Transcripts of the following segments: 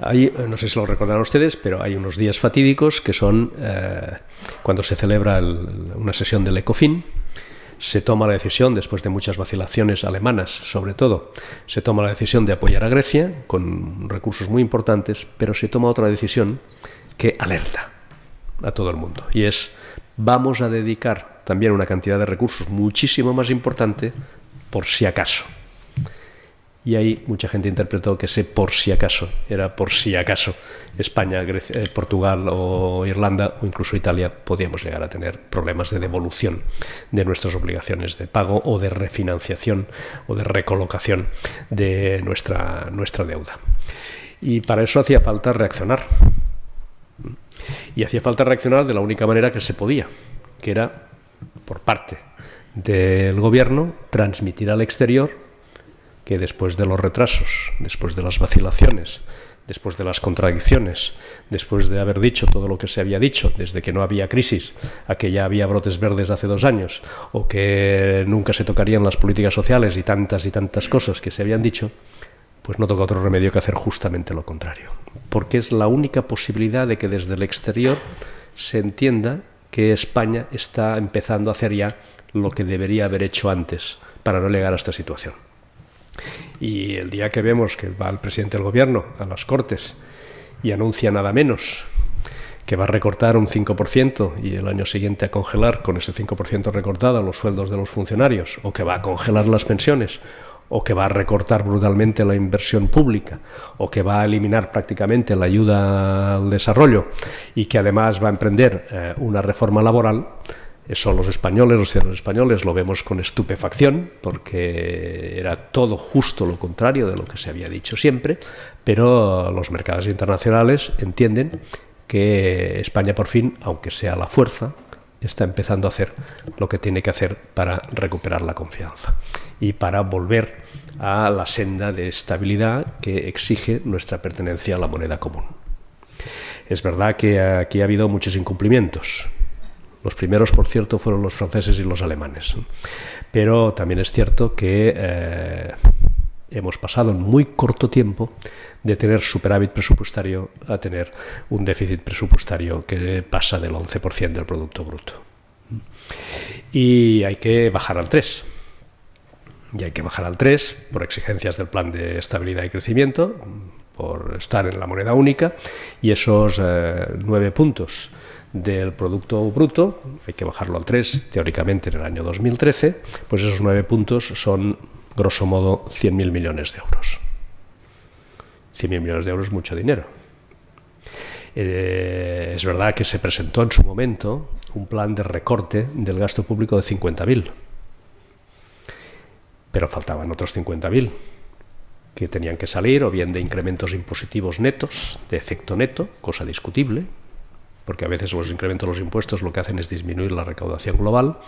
no sé si lo recordarán ustedes, pero hay unos días fatídicos que son cuando se celebra una sesión del ECOFIN. Se toma la decisión, después de muchas vacilaciones alemanas sobre todo, se toma la decisión de apoyar a Grecia con recursos muy importantes, pero se toma otra decisión que alerta a todo el mundo, y es: vamos a dedicar también una cantidad de recursos muchísimo más importante por si acaso. Y ahí mucha gente interpretó que ese por si acaso era por si acaso España, Grecia, Portugal o Irlanda o incluso Italia podíamos llegar a tener problemas de devolución de nuestras obligaciones de pago o de refinanciación o de recolocación de nuestra deuda. Y para eso hacía falta reaccionar. Y hacía falta reaccionar de la única manera que se podía, que era por parte del gobierno transmitir al exterior que después de los retrasos, después de las vacilaciones, después de las contradicciones, después de haber dicho todo lo que se había dicho, desde que no había crisis a que ya había brotes verdes hace 2 años, o que nunca se tocarían las políticas sociales y tantas cosas que se habían dicho, pues no toca otro remedio que hacer justamente lo contrario. Porque es la única posibilidad de que desde el exterior se entienda que España está empezando a hacer ya lo que debería haber hecho antes para no llegar a esta situación. Y el día que vemos que va el presidente del gobierno a las Cortes y anuncia nada menos que va a recortar un 5% y el año siguiente a congelar con ese 5% recortado los sueldos de los funcionarios, o que va a congelar las pensiones, o que va a recortar brutalmente la inversión pública, o que va a eliminar prácticamente la ayuda al desarrollo, y que además va a emprender una reforma laboral, eso los ciudadanos españoles lo vemos con estupefacción, porque era todo justo lo contrario de lo que se había dicho siempre, pero los mercados internacionales entienden que España por fin, aunque sea a la fuerza, está empezando a hacer lo que tiene que hacer para recuperar la confianza y para volver a la senda de estabilidad que exige nuestra pertenencia a la moneda común. Es verdad que aquí ha habido muchos incumplimientos. Los primeros, por cierto, fueron los franceses y los alemanes. Pero también es cierto que hemos pasado en muy corto tiempo de tener superávit presupuestario a tener un déficit presupuestario que pasa del 11% del Producto Bruto. Y hay que bajar al 3%. Y hay que bajar al 3% por exigencias del Plan de Estabilidad y Crecimiento, por estar en la moneda única, y esos 9 puntos del Producto Bruto, hay que bajarlo al 3%, teóricamente en el año 2013, pues esos 9 puntos son, grosso modo, 100.000 millones de euros. 100.000 millones de euros es mucho dinero. Es verdad que se presentó en su momento un plan de recorte del gasto público de 50.000, pero faltaban otros 50.000 que tenían que salir o bien de incrementos impositivos netos, de efecto neto, cosa discutible, porque a veces los incrementos de los impuestos lo que hacen es disminuir la recaudación global,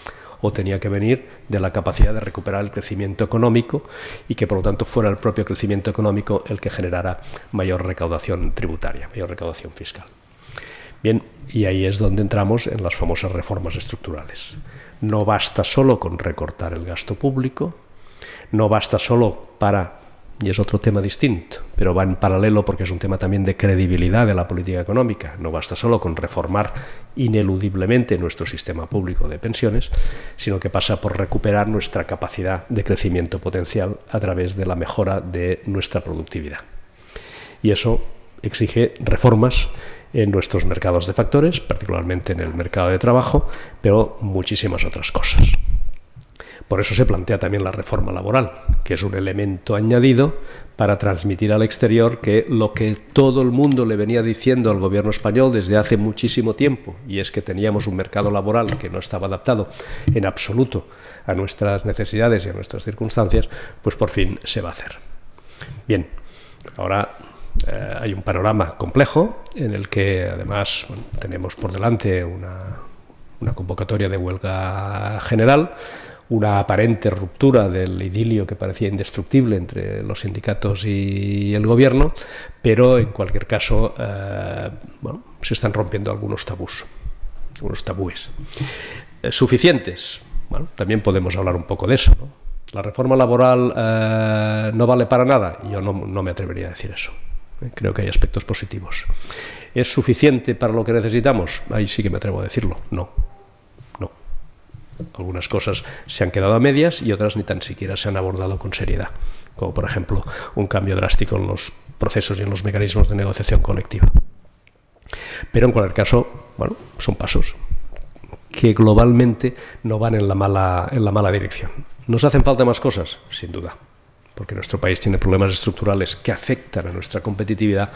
o tenía que venir de la capacidad de recuperar el crecimiento económico y que por lo tanto fuera el propio crecimiento económico el que generara mayor recaudación tributaria, mayor recaudación fiscal. Bien, y ahí es donde entramos en las famosas reformas estructurales. No basta solo con recortar el gasto público, no basta solo para, y es otro tema distinto, pero va en paralelo porque es un tema también de credibilidad de la política económica. No basta solo con reformar ineludiblemente nuestro sistema público de pensiones, sino que pasa por recuperar nuestra capacidad de crecimiento potencial a través de la mejora de nuestra productividad. Y eso exige reformas en nuestros mercados de factores, particularmente en el mercado de trabajo, pero muchísimas otras cosas. Por eso se plantea también la reforma laboral, que es un elemento añadido para transmitir al exterior que lo que todo el mundo le venía diciendo al gobierno español desde hace muchísimo tiempo, y es que teníamos un mercado laboral que no estaba adaptado en absoluto a nuestras necesidades y a nuestras circunstancias, pues por fin se va a hacer. Bien, ahora hay un panorama complejo en el que además tenemos por delante una convocatoria de huelga general, una aparente ruptura del idilio que parecía indestructible entre los sindicatos y el gobierno, pero en cualquier caso se están rompiendo algunos tabúes. ¿Suficientes? Bueno, también podemos hablar un poco de eso, ¿no? ¿La reforma laboral no vale para nada? Yo no me atrevería a decir eso. Creo que hay aspectos positivos. ¿Es suficiente para lo que necesitamos? Ahí sí que me atrevo a decirlo. No. Algunas cosas se han quedado a medias y otras ni tan siquiera se han abordado con seriedad, como por ejemplo un cambio drástico en los procesos y en los mecanismos de negociación colectiva. Pero en cualquier caso, bueno, son pasos que globalmente no van en la mala dirección. ¿Nos hacen falta más cosas? Sin duda, porque nuestro país tiene problemas estructurales que afectan a nuestra competitividad,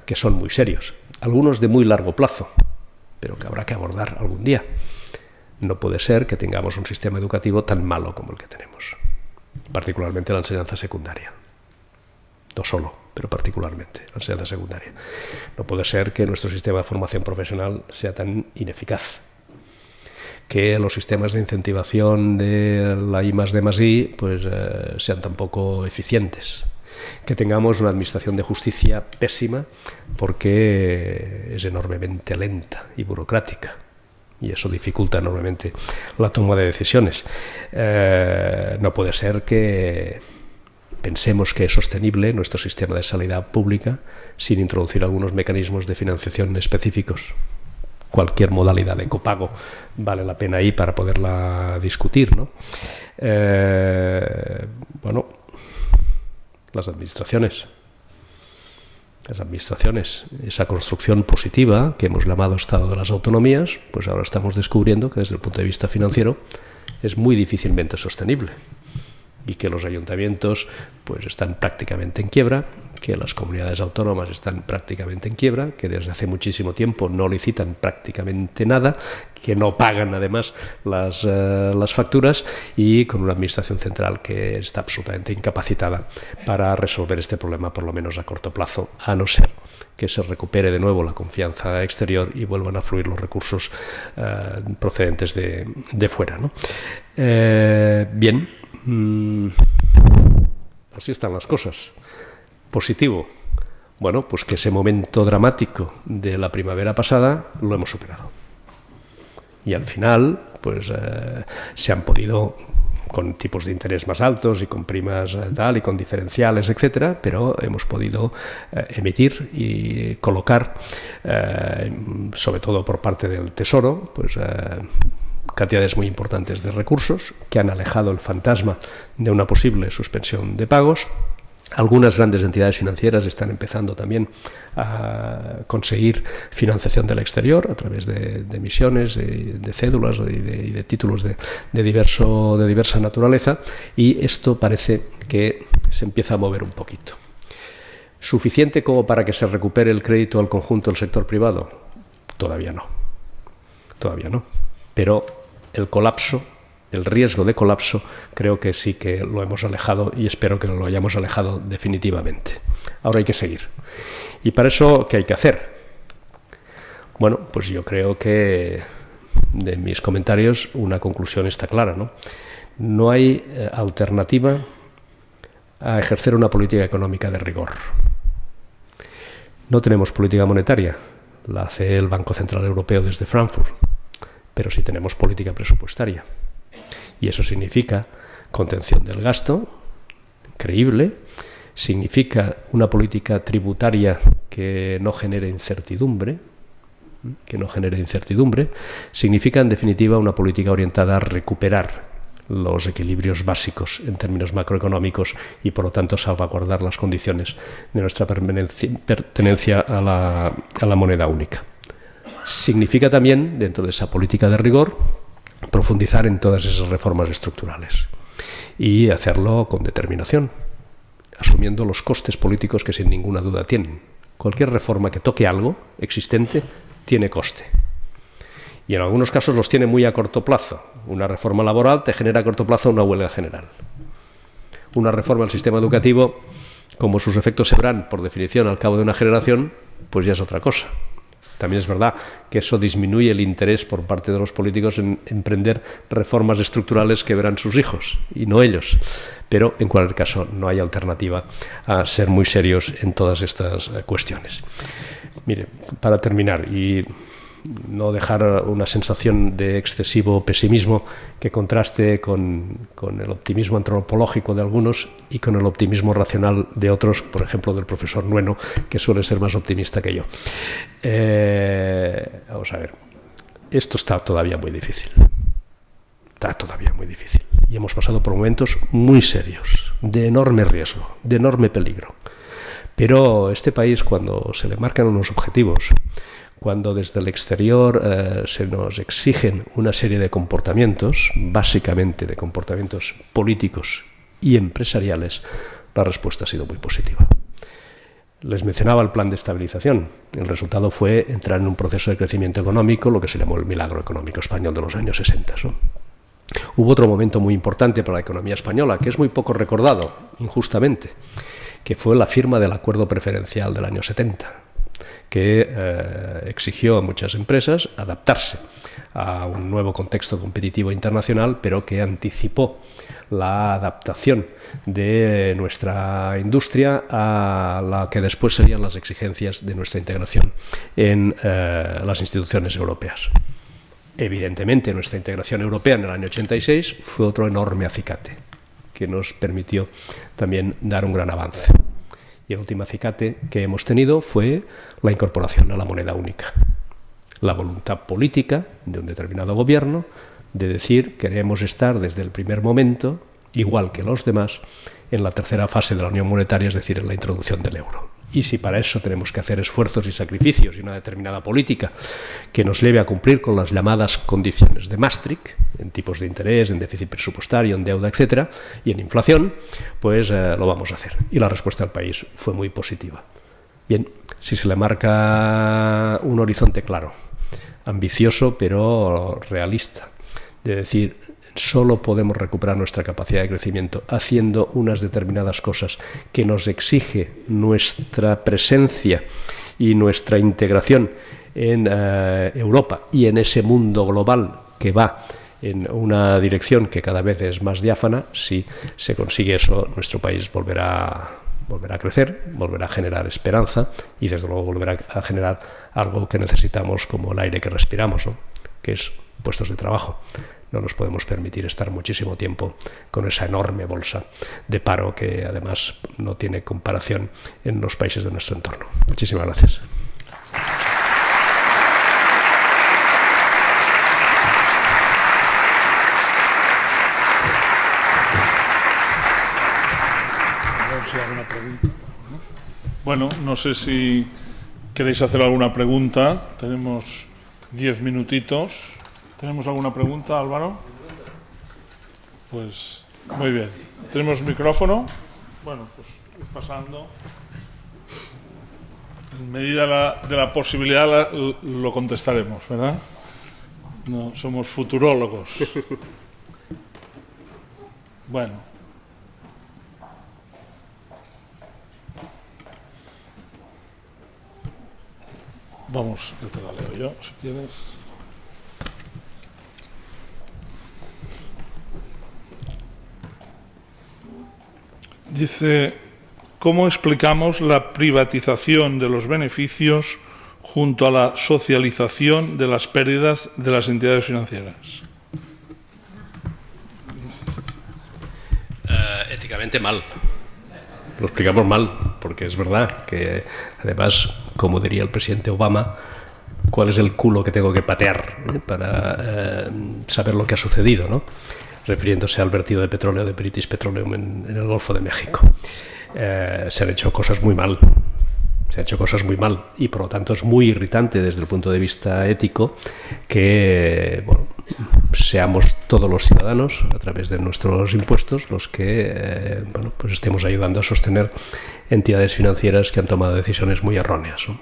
que son muy serios, algunos de muy largo plazo, pero que habrá que abordar algún día. No puede ser que tengamos un sistema educativo tan malo como el que tenemos, particularmente la enseñanza secundaria. No solo, pero particularmente la enseñanza secundaria. No puede ser que nuestro sistema de formación profesional sea tan ineficaz, que los sistemas de incentivación de la I+D+I pues, sean tan poco eficientes, que tengamos una administración de justicia pésima porque es enormemente lenta y burocrática. Y eso dificulta enormemente la toma de decisiones. No puede ser que pensemos que es sostenible nuestro sistema de sanidad pública sin introducir algunos mecanismos de financiación específicos. Cualquier modalidad de copago vale la pena ahí para poderla discutir, ¿no? Bueno, las administraciones, esa construcción positiva que hemos llamado Estado de las Autonomías, pues ahora estamos descubriendo que desde el punto de vista financiero es muy difícilmente sostenible y que los ayuntamientos pues están prácticamente en quiebra, que las comunidades autónomas están prácticamente en quiebra, que desde hace muchísimo tiempo no licitan prácticamente nada, que no pagan además las facturas y con una administración central que está absolutamente incapacitada para resolver este problema, por lo menos a corto plazo, a no ser que se recupere de nuevo la confianza exterior y vuelvan a fluir los recursos procedentes de fuera, ¿no? Bien, así están las cosas. Positivo. Bueno, pues que ese momento dramático de la primavera pasada lo hemos superado. Y al final, pues se han podido, con tipos de interés más altos y con primas tal y con diferenciales, etcétera, pero hemos podido emitir y colocar, sobre todo por parte del Tesoro, pues cantidades muy importantes de recursos que han alejado el fantasma de una posible suspensión de pagos. Algunas grandes entidades financieras están empezando también a conseguir financiación del exterior a través de emisiones, de cédulas y de títulos de diversa naturaleza, y esto parece que se empieza a mover un poquito. ¿Suficiente como para que se recupere el crédito al conjunto del sector privado? Todavía no. Pero el riesgo de colapso creo que sí que lo hemos alejado y espero que lo hayamos alejado definitivamente. Ahora hay que seguir. ¿Y para eso qué hay que hacer? Bueno, pues yo creo que de mis comentarios una conclusión está clara, ¿no? No hay alternativa a ejercer una política económica de rigor. No tenemos política monetaria, la hace el Banco Central Europeo desde Frankfurt, pero sí tenemos política presupuestaria. Y eso significa contención del gasto, creíble, significa una política tributaria que no genere incertidumbre, significa en definitiva una política orientada a recuperar los equilibrios básicos en términos macroeconómicos y por lo tanto salvaguardar las condiciones de nuestra pertenencia a la moneda única. Significa también, dentro de esa política de rigor, profundizar en todas esas reformas estructurales y hacerlo con determinación, asumiendo los costes políticos que sin ninguna duda tienen. Cualquier reforma que toque algo existente tiene coste. Y en algunos casos los tiene muy a corto plazo. Una reforma laboral te genera a corto plazo una huelga general. Una reforma del sistema educativo, como sus efectos se verán por definición al cabo de una generación, pues ya es otra cosa. También es verdad que eso disminuye el interés por parte de los políticos en emprender reformas estructurales que verán sus hijos y no ellos. Pero, en cualquier caso, no hay alternativa a ser muy serios en todas estas cuestiones. Mire, para terminar, y no dejar una sensación de excesivo pesimismo que contraste con el optimismo antropológico de algunos y con el optimismo racional de otros, por ejemplo, del profesor Nueno, que suele ser más optimista que yo. Vamos a ver, esto está todavía muy difícil. Está todavía muy difícil. Y hemos pasado por momentos muy serios, de enorme riesgo, de enorme peligro. Pero este país, cuando se le marcan unos objetivos, cuando desde el exterior se nos exigen una serie de comportamientos, básicamente de comportamientos políticos y empresariales, la respuesta ha sido muy positiva. Les mencionaba el plan de estabilización. El resultado fue entrar en un proceso de crecimiento económico, lo que se llamó el milagro económico español de los años 60, ¿no? Hubo otro momento muy importante para la economía española, que es muy poco recordado, injustamente, que fue la firma del acuerdo preferencial del año 70, que exigió a muchas empresas adaptarse a un nuevo contexto competitivo internacional, pero que anticipó la adaptación de nuestra industria a la que después serían las exigencias de nuestra integración en las instituciones europeas. Evidentemente, nuestra integración europea en el año 86 fue otro enorme acicate que nos permitió también dar un gran avance. Y el último acicate que hemos tenido fue la incorporación a la moneda única. La voluntad política de un determinado gobierno de decir queremos estar desde el primer momento, igual que los demás, en la tercera fase de la unión monetaria, es decir, en la introducción del euro. Y si para eso tenemos que hacer esfuerzos y sacrificios y una determinada política que nos lleve a cumplir con las llamadas condiciones de Maastricht, en tipos de interés, en déficit presupuestario, en deuda, etcétera, y en inflación, pues lo vamos a hacer. Y la respuesta del país fue muy positiva. Bien, si se le marca un horizonte claro, ambicioso pero realista, de decir, solo podemos recuperar nuestra capacidad de crecimiento haciendo unas determinadas cosas que nos exige nuestra presencia y nuestra integración en Europa y en ese mundo global que va en una dirección que cada vez es más diáfana. Si se consigue eso, nuestro país volverá a crecer, volverá a generar esperanza y desde luego volverá a generar algo que necesitamos como el aire que respiramos, ¿no? Que es puestos de trabajo. No nos podemos permitir estar muchísimo tiempo con esa enorme bolsa de paro que además no tiene comparación en los países de nuestro entorno. Muchísimas gracias. Bueno, no sé si queréis hacer alguna pregunta. Tenemos 10 minutitos. ¿Tenemos alguna pregunta, Álvaro? Pues muy bien. ¿Tenemos micrófono? Bueno, pues ir pasando. En medida de la posibilidad lo contestaremos, ¿verdad? No somos futurólogos. Bueno. Vamos, ya te la leo yo, si quieres. Dice, ¿cómo explicamos la privatización de los beneficios junto a la socialización de las pérdidas de las entidades financieras? Éticamente mal. Lo explicamos mal, porque es verdad que, además, como diría el presidente Obama, ¿cuál es el culo que tengo que patear para saber lo que ha sucedido, ¿no? Refiriéndose al vertido de petróleo de British Petroleum en el Golfo de México. Se han hecho cosas muy mal. Se han hecho cosas muy mal y, por lo tanto, es muy irritante desde el punto de vista ético que seamos todos los ciudadanos, a través de nuestros impuestos, los que pues estemos ayudando a sostener entidades financieras que han tomado decisiones muy erróneas, ¿no?